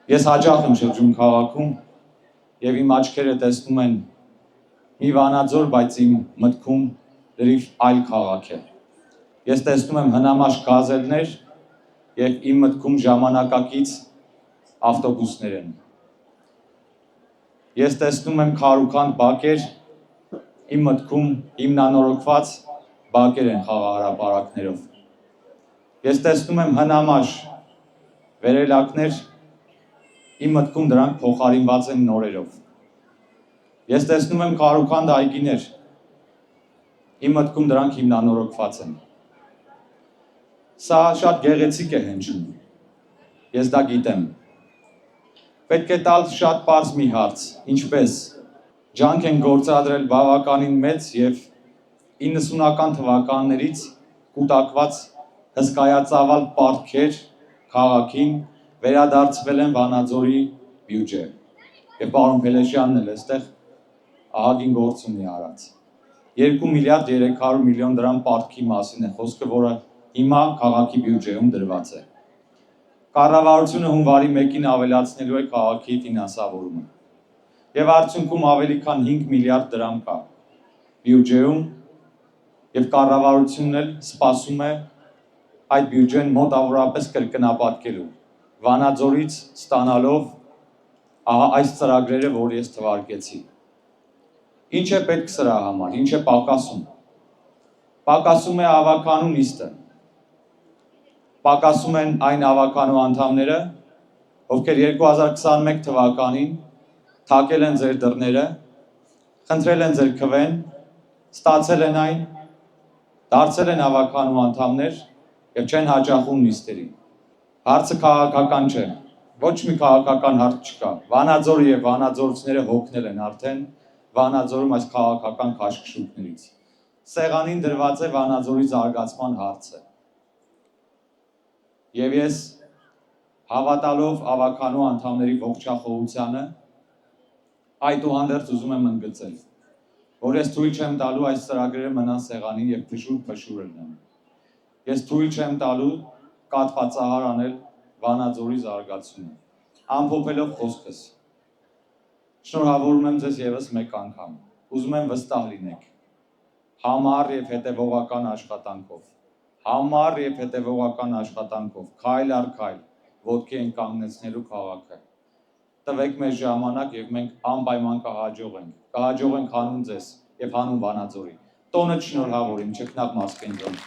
Ես հաճախ եմ շրջում քաղաքում եւ իմ աչքերը տեսնում են մի Վանաձոր, բայց իմ մտքում լրիվ այլ քաղաք է։ Ես տեսնում եմ հնամաշ գազելներ եւ իմ մտքում ժամանակակից ավտոբուսներ են։ Ես տեսնում եմ քարուքանդ բակեր, իմ մտքում հիմնանորոգված բակեր են խաղահրապարակներով։ Ես տեսնում եմ հնամաշ վերելակներ, իմ մտքում դրանք փոխարինված են նորերով։ Ես տեսնում եմ քարուքանդ այգիներ, իմ մտքում դրանք հիմնանորոգված են։ Սա շատ գեղեցիկ է հնչում, ես դա գիտեմ։ Պետք է տալ շատ պարզ մի հարց, ինչպես ջանք են գործադրել բավականին մեծ եւ 90-ական թվականներից կուտակված հսկայածավալ պարտքեր քաղաքին վերադարձվել են Վանաձորի բյուջե։ Եվ պարոն Փելեշյանն էլ այստեղ ահագին գործ ունի արած։ 2 միլիարդ 300 միլիոն դրամ պարտքի մասին է խոսքը, որը հիմա քաղաքի բյուջեում դրված է։ Կառավարությունը հունվարի 1-ին ավելացնելու է քաղաքի ֆինանսավորումը։ Եվ արդյունքում ավելի քան 5 միլիարդ դրամ կա բյուջեում եւ կառավարությունն էլ սպասում է այդ բյուջեն մոտավորապես կրկնապատկելու Վանաձորից ստանալով ահա այս ծրագրերը, որ ես թվարկեցի։ Ինչ է պետք սրա համար, ինչ է պակասում։ Պակասում է ավականու նիստը։ Պակասում են այն ավականու անդամները, ովքեր 2021 թվականին թակել են ձեր դռները, խնդրել են ձեր քվեն, ստացել են այն, դարձել են ավականու անդամներ եւ չեն հաճախում նիստերին։ Հարցը քաղաքական չէ, ոչ մի քաղաքական հարց չկա։ Վանաձորը եւ վանաձորցիները հոգնել են արդեն Վանաձորում այս քաղաքական քաշքշուկներից։ Սեղանին դրված է Վանաձորի զարգացման հարցը։ Եվ ես հավատալով ավականու անդամների ողջախոհությանը, այդուհանդերձ ուզում եմ ընդգծել, որ ես թույլ չեմ տալու այս ծրագրերը մնան սեղանին եւ փշուր լինեն։ Ես թույլ չեմ տալու կաթվածահար անել Վանաձորի զարգացումը, ամփոփելով խոսքս։ Շնորհավորում եմ ձեզ եւս մեկ անգամ։ Ուզում եմ վստահ լինեք համառ եւ հետեւողական աշխատանքով, քայլ առ քայլ ոտքի են կանգնեցնելու քաղաքը։ Տվեք մեզ ժամանակ եւ մենք անպայման կհաջողենք հանուն ձեզ եւ հանուն Վանաձորի։ Տոնը շնորհավոր իմ ճգնակ Մասկենձոն։